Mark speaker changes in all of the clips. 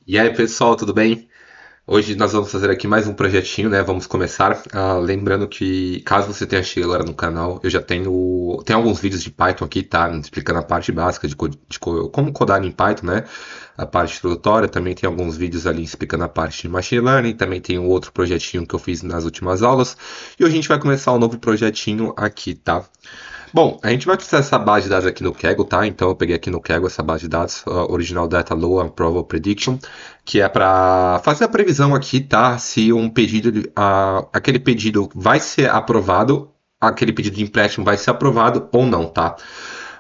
Speaker 1: E aí, pessoal, tudo bem? Hoje nós vamos fazer aqui mais um projetinho, né? Vamos começar. Lembrando que, caso você tenha chegado agora no canal, eu já tenho alguns vídeos de Python aqui, tá? Explicando a parte básica de como codar em Python, né? A parte introdutória. Também tem alguns vídeos ali explicando a parte de Machine Learning. Também tem um outro projetinho que eu fiz nas últimas aulas. E hoje a gente vai começar um novo projetinho aqui, tá? Bom, a gente vai precisar dessa base de dados aqui no Kaggle, tá? Então eu peguei aqui no Kaggle essa base de dados, Original Data Low and Probable Prediction, que é para fazer a previsão aqui, tá? Se um pedido, aquele pedido vai ser aprovado, aquele pedido de empréstimo vai ser aprovado ou não, tá?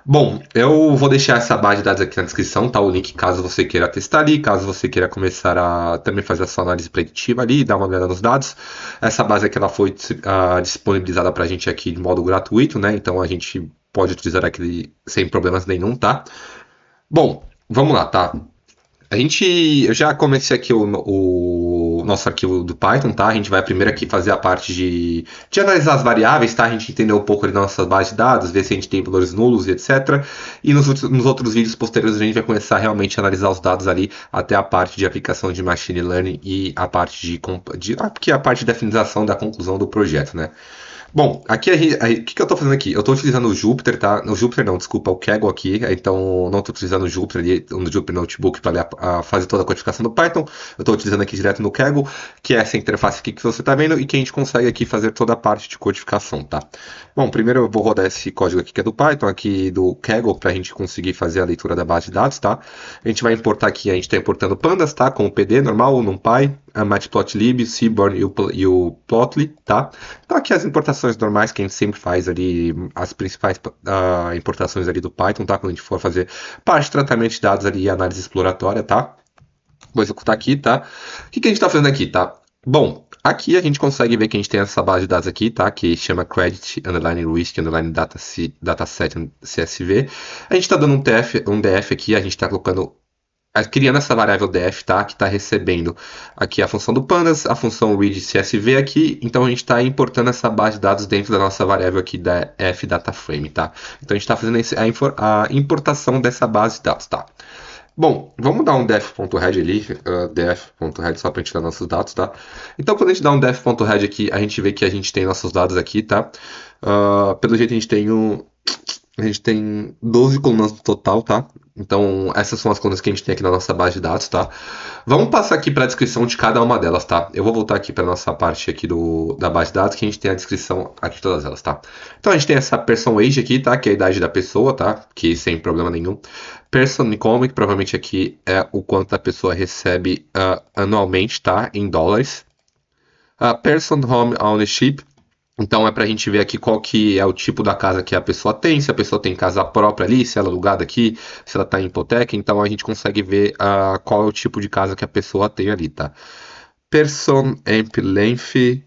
Speaker 1: Bom, eu vou deixar essa base de dados aqui na descrição, tá? O link caso você queira testar ali, caso você queira começar a também fazer a sua análise preditiva ali, dar uma olhada nos dados. Essa base aqui ela foi disponibilizada para a gente aqui de modo gratuito, né? Então a gente pode utilizar aqui sem problemas nenhum, tá? Bom, vamos lá, tá? Eu já comecei aqui o nosso arquivo do Python, tá? A gente vai primeiro aqui fazer a parte de analisar as variáveis, tá? A gente entender um pouco ali da nossa base de dados, ver se a gente tem valores nulos e etc. E nos outros vídeos posteriores a gente vai começar realmente a analisar os dados ali até a parte de aplicação de Machine Learning e a parte que é a parte de definição da conclusão do projeto, né? Bom, aqui o que eu estou fazendo aqui? Eu estou utilizando o Jupyter, tá? O Jupyter não, desculpa, o Kaggle aqui. Então, não estou utilizando o Jupyter ali, o Jupyter Notebook para fazer toda a codificação do Python. Eu estou utilizando aqui direto no Kaggle, que é essa interface aqui que você está vendo e que a gente consegue aqui fazer toda a parte de codificação, tá? Bom, primeiro eu vou rodar esse código aqui que é do Python, aqui do Kaggle, para a gente conseguir fazer a leitura da base de dados, tá? A gente vai importar aqui, a gente está importando pandas, tá? Com o PD normal, o NumPy, a Matplotlib, Seaborn e o Plotly, tá? Então aqui as importações normais que a gente sempre faz ali, as principais importações ali do Python, tá? Quando a gente for fazer parte de tratamento de dados ali e análise exploratória, tá? Vou executar aqui, tá? O que a gente está fazendo aqui, tá? Bom, aqui a gente consegue ver que a gente tem essa base de dados aqui, tá? Que chama credit underline risk underline dataset CSV. A gente está dando um DF aqui, a gente está colocando criando essa variável df, tá? Que está recebendo aqui a função do pandas, a função read CSV aqui, então a gente está importando essa base de dados dentro da nossa variável aqui da fDataFrame, tá? Então a gente está fazendo a importação dessa base de dados, tá? Bom, vamos dar um def.head ali, def.head só para a gente dar nossos dados, tá? Então quando a gente dá um def.head aqui, a gente vê que a gente tem nossos dados aqui, tá? Pelo jeito a gente tem 12 colunas no total, tá? Então, essas são as colunas que a gente tem aqui na nossa base de dados, tá? Vamos passar aqui para a descrição de cada uma delas, tá? Eu vou voltar aqui para nossa parte aqui da base de dados, que a gente tem a descrição aqui de todas elas, tá? Então, a gente tem essa person age aqui, tá? Que é a idade da pessoa, tá? Que sem problema nenhum. Person income, que provavelmente aqui é o quanto a pessoa recebe anualmente, tá? Em dólares. Person home ownership, então é para a gente ver aqui qual que é o tipo da casa que a pessoa tem, se a pessoa tem casa própria ali, se ela é alugada aqui, se ela está em hipoteca, então a gente consegue ver qual é o tipo de casa que a pessoa tem ali, tá? Person amp length,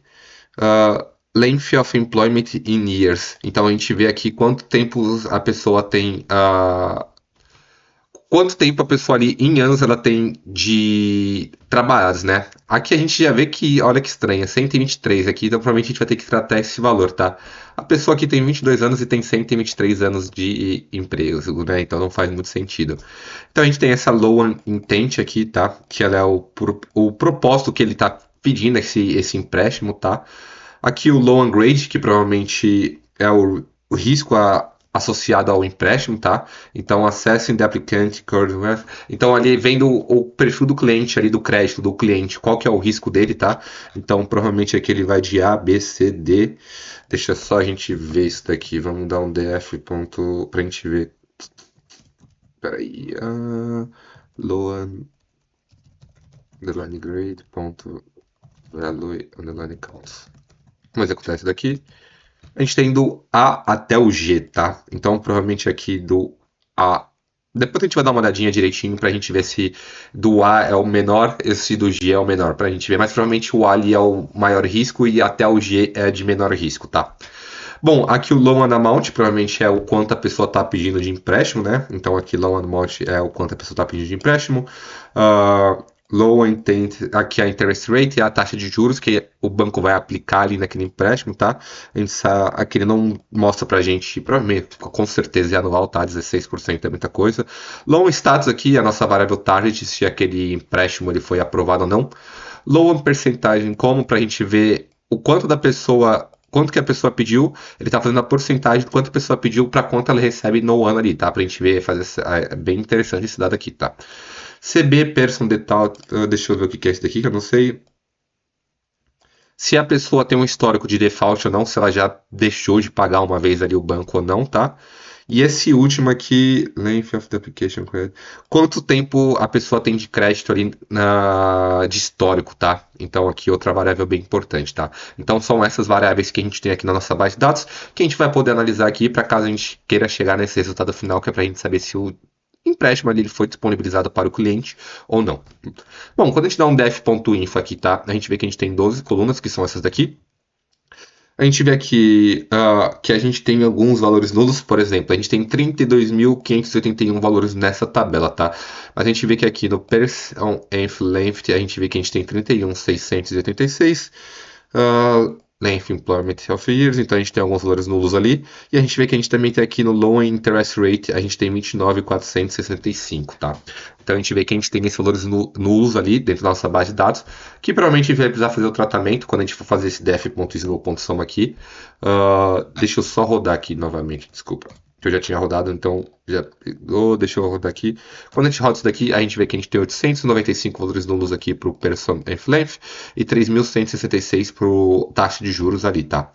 Speaker 1: length of employment in years. Então a gente vê aqui quanto tempo a pessoa tem quanto tempo a pessoa ali em anos ela tem de trabalhados, né? Aqui a gente já vê que, olha que estranho, 123 aqui, então provavelmente a gente vai ter que tratar esse valor, tá? A pessoa aqui tem 22 anos e tem 123 anos de emprego, né? Então não faz muito sentido. Então a gente tem essa low intent aqui, tá? Que ela é o propósito que ele tá pedindo esse empréstimo, tá? Aqui o low grade, que provavelmente é o risco associado ao empréstimo, tá? Então, Assessing the Applicant Current Wealth. Então, ali vendo o perfil do cliente ali, do crédito do cliente, qual que é o risco dele, tá? Então, provavelmente aqui ele vai de A, B, C, D. Deixa só a gente ver isso daqui. Vamos dar um DF ponto pra gente ver. Peraí. Loan underline grade ponto value underline counts. Vamos executar isso daqui. A gente tem do A até o G, tá? Então, provavelmente aqui do A. Depois a gente vai dar uma olhadinha direitinho pra gente ver se do A é o menor e se do G é o menor, pra gente ver. Mas provavelmente o A ali é o maior risco e até o G é de menor risco, tá? Bom, aqui o loan amount provavelmente é o quanto a pessoa está pedindo de empréstimo, né? Então aqui loan amount é o quanto a pessoa está pedindo de empréstimo. low intent, aqui a interest rate é a taxa de juros que o banco vai aplicar ali naquele empréstimo, tá? Aqui ele não mostra pra gente, provavelmente, com certeza é anual, tá? 16% é muita coisa. Loan status aqui, a nossa variável target, se aquele empréstimo ele foi aprovado ou não. Loan percentagem, como pra gente ver o quanto da pessoa, quanto que a pessoa pediu, ele tá fazendo a porcentagem do quanto a pessoa pediu para quanto ela recebe no ano ali, tá? Pra gente ver, é bem interessante esse dado aqui, tá? CB Person Default, deixa eu ver o que é esse daqui, que eu não sei. Se a pessoa tem um histórico de default ou não, se ela já deixou de pagar uma vez ali o banco ou não, tá? E esse último aqui, length of the application credit. Quanto tempo a pessoa tem de crédito ali de histórico, tá? Então aqui outra variável bem importante, tá? Então são essas variáveis que a gente tem aqui na nossa base de dados, que a gente vai poder analisar aqui para caso a gente queira chegar nesse resultado final, que é para a gente saber se o empréstimo ali ele foi disponibilizado para o cliente ou não. Bom, quando a gente dá um def.info aqui, tá? A gente vê que a gente tem 12 colunas, que são essas daqui. A gente vê aqui que a gente tem alguns valores nulos, por exemplo, a gente tem 32.581 valores nessa tabela, tá? Mas a gente vê que aqui no person length a gente vê que a gente tem 31.686. Length Employment of Years, então a gente tem alguns valores nulos ali. E a gente vê que a gente também tem aqui no Loan Interest Rate, a gente tem 29.465, tá? Então a gente vê que a gente tem esses valores nulos ali dentro da nossa base de dados, que provavelmente vai precisar fazer o tratamento quando a gente for fazer esse def.slow.sum aqui. Deixa eu só rodar aqui novamente, desculpa. Que eu já tinha rodado, então já pegou, deixa eu rodar aqui. Quando a gente roda isso daqui, a gente vê que a gente tem 895 valores nulos aqui para o person length e 3.166 para o taxa de juros ali, tá?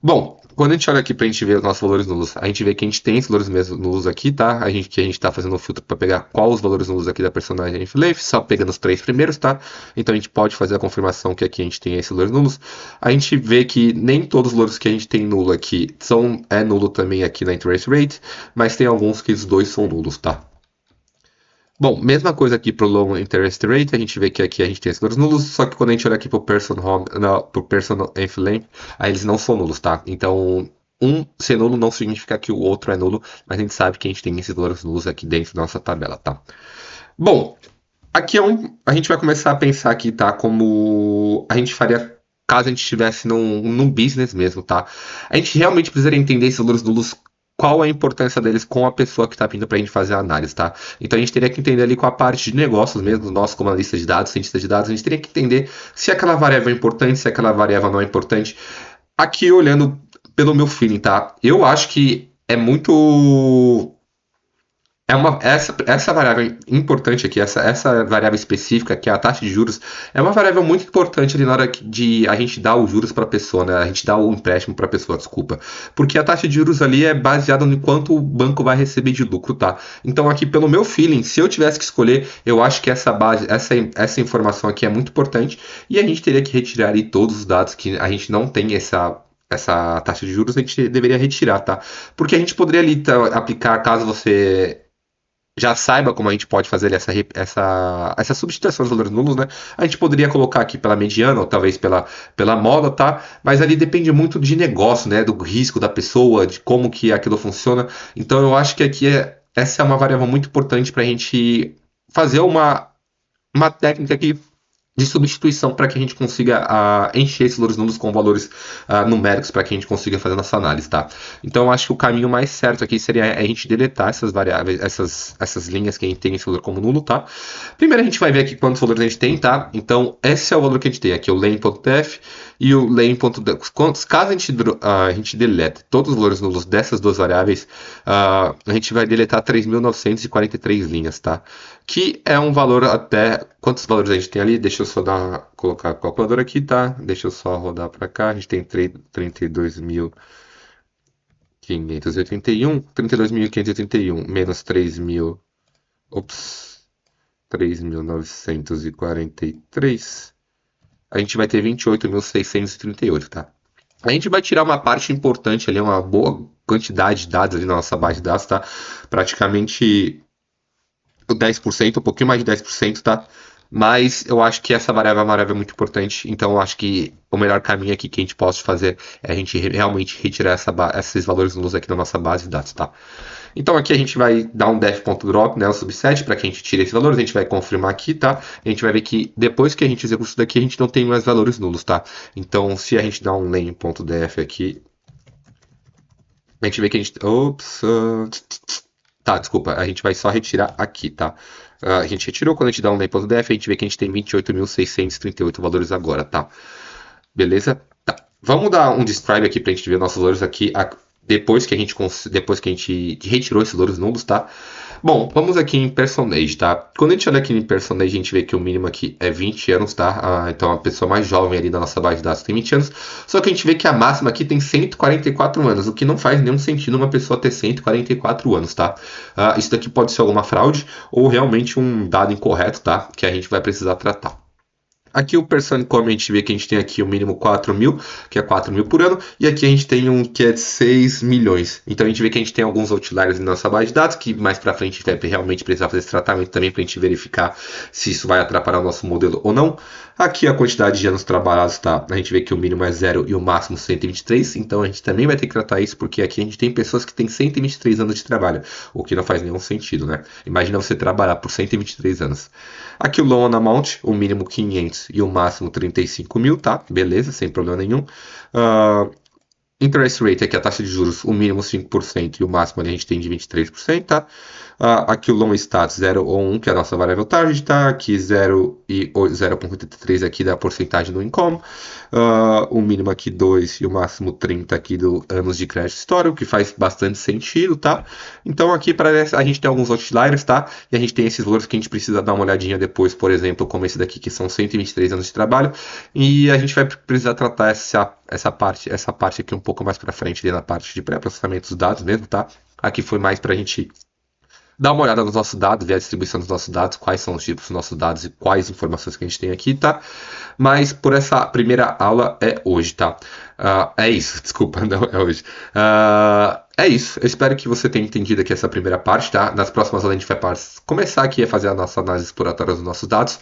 Speaker 1: Bom, quando a gente olha aqui para a gente ver os nossos valores nulos, a gente vê que a gente tem esses valores mesmo nulos aqui, tá? Que a gente está fazendo um filtro para pegar qual os valores nulos aqui da personagem length, só pegando os 3 primeiros, tá? Então a gente pode fazer a confirmação que aqui a gente tem esses valores nulos. A gente vê que nem todos os valores que a gente tem nulo aqui é nulo também aqui na interest rate, mas tem alguns que os dois são nulos, tá? Bom, mesma coisa aqui para o Loan Interest Rate, a gente vê que aqui a gente tem esses valores nulos, só que quando a gente olha aqui para o Personal Length, aí eles não são nulos, tá? Então, um ser nulo não significa que o outro é nulo, mas a gente sabe que a gente tem esses valores nulos aqui dentro da nossa tabela, tá? Bom, aqui a gente vai começar a pensar aqui, tá? Como a gente faria caso a gente estivesse num business mesmo, tá? A gente realmente precisaria entender esses valores nulos, qual a importância deles com a pessoa que está vindo para a gente fazer a análise, tá? Então a gente teria que entender ali com a parte de negócios mesmo, nós como analista de dados, cientista de dados, a gente teria que entender se aquela variável é importante, se aquela variável não é importante. Aqui olhando pelo meu feeling, tá? Eu acho que é muito essa variável importante aqui, essa variável específica, que é a taxa de juros, é uma variável muito importante ali na hora de a gente dar os juros para a pessoa, né? A gente dá o empréstimo para a pessoa, desculpa. Porque a taxa de juros ali é baseada no quanto o banco vai receber de lucro, tá? Então aqui, pelo meu feeling, se eu tivesse que escolher, eu acho que essa informação aqui é muito importante e a gente teria que retirar ali todos os dados que a gente não tem essa taxa de juros, a gente deveria retirar, tá? Porque a gente poderia ali aplicar, caso você já saiba como a gente pode fazer essa substituição dos valores nulos, né? A gente poderia colocar aqui pela mediana ou talvez pela moda, tá? Mas ali depende muito de negócio, né? Do risco da pessoa, de como que aquilo funciona. Então eu acho que aqui essa é uma variável muito importante para a gente fazer uma técnica aqui de substituição para que a gente consiga encher esses valores nulos com valores numéricos para que a gente consiga fazer nossa análise, tá? Então eu acho que o caminho mais certo aqui seria a gente deletar essas variáveis, essas linhas que a gente tem esse valor como nulo, tá? Primeiro a gente vai ver aqui quantos valores a gente tem, tá? Então esse é o valor que a gente tem aqui, o len.def e o len.def. Caso a gente delete todos os valores nulos dessas duas variáveis, a gente vai deletar 3.943 linhas, tá? Que é um valor até... Quantos valores a gente tem ali? Deixa eu só colocar a calculadora aqui, tá? Deixa eu só rodar para cá. A gente tem 32.581 menos 3.000... Ops. 3.943. A gente vai ter 28.638, tá? A gente vai tirar uma parte importante ali, uma boa quantidade de dados ali na nossa base de dados, tá? Praticamente 10%, um pouquinho mais de 10%, tá? Mas eu acho que essa variável é uma variável muito importante, então eu acho que o melhor caminho aqui que a gente pode fazer é a gente realmente retirar esses valores nulos aqui da nossa base de dados, tá? Então aqui a gente vai dar um def.drop, né, o subset, para que a gente tire esses valores, a gente vai confirmar aqui, tá? A gente vai ver que depois que a gente executa isso daqui, a gente não tem mais valores nulos, tá? Então se a gente dá um len.df aqui, a gente vê que a gente... Ops... Tá, desculpa, a gente vai só retirar aqui, tá? A gente retirou, quando a gente dá um len.df, a gente vê que a gente tem 28.638 valores agora, tá? Beleza? Tá. Vamos dar um describe aqui pra gente ver nossos louros aqui depois que a gente retirou esses louros nulos, tá? Bom, vamos aqui em Personage, tá? Quando a gente olha aqui em Personage, a gente vê que o mínimo aqui é 20 anos, tá? Então a pessoa mais jovem ali da nossa base de dados tem 20 anos. Só que a gente vê que a máxima aqui tem 144 anos, o que não faz nenhum sentido uma pessoa ter 144 anos, tá? Isso daqui pode ser alguma fraude ou realmente um dado incorreto, tá? Que a gente vai precisar tratar. Aqui o Person Come a gente vê que a gente tem aqui o mínimo 4.000, que é 4.000 por ano, e aqui a gente tem um que é de 6 milhões. Então a gente vê que a gente tem alguns outliers na nossa base de dados, que mais para frente vai realmente precisar fazer esse tratamento também para a gente verificar se isso vai atrapalhar o nosso modelo ou não. Aqui a quantidade de anos trabalhados, tá? A gente vê que o mínimo é 0 e o máximo 123, então a gente também vai ter que tratar isso, porque aqui a gente tem pessoas que têm 123 anos de trabalho, o que não faz nenhum sentido, né? Imagina você trabalhar por 123 anos. Aqui o loan amount, o mínimo 500 e o máximo 35 mil, tá? Beleza, sem problema nenhum. Uh, Interest rate, aqui a taxa de juros, o mínimo 5% e o máximo a gente tem de 23%, tá? Aqui o loan status 0 ou 1, que é a nossa variável target, tá? Aqui 0 e 0,83 aqui da porcentagem do income. O mínimo aqui 2 e o máximo 30 aqui do anos de crédito histórico, que faz bastante sentido, tá? Então aqui a gente tem alguns outliers, tá? E a gente tem esses valores que a gente precisa dar uma olhadinha depois, por exemplo, como esse daqui, que são 123 anos de trabalho. E a gente vai precisar tratar essa parte aqui um pouco mais para frente, ali na parte de pré-processamento dos dados mesmo, tá? Aqui foi mais para a gente dar uma olhada nos nossos dados, ver a distribuição dos nossos dados, quais são os tipos dos nossos dados e quais informações que a gente tem aqui, tá? Mas por essa primeira aula é hoje, tá? É isso, desculpa, não é hoje. É isso, eu espero que você tenha entendido aqui essa primeira parte, tá? Nas próximas aulas a gente vai começar aqui a fazer a nossa análise exploratória dos nossos dados.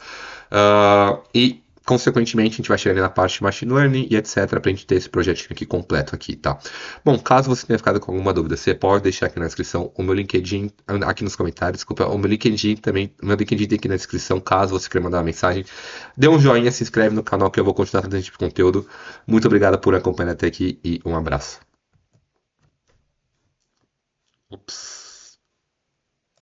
Speaker 1: E consequentemente, a gente vai chegar ali na parte de Machine Learning e etc. para a gente ter esse projetinho aqui completo aqui, tá? Bom, caso você tenha ficado com alguma dúvida, você pode deixar aqui na descrição o meu LinkedIn, aqui nos comentários, desculpa, o meu LinkedIn também, o meu LinkedIn tem aqui na descrição, caso você queira mandar uma mensagem. Dê um joinha, se inscreve no canal que eu vou continuar trazendo esse tipo de conteúdo. Muito obrigado por acompanhar até aqui e um abraço. Ups.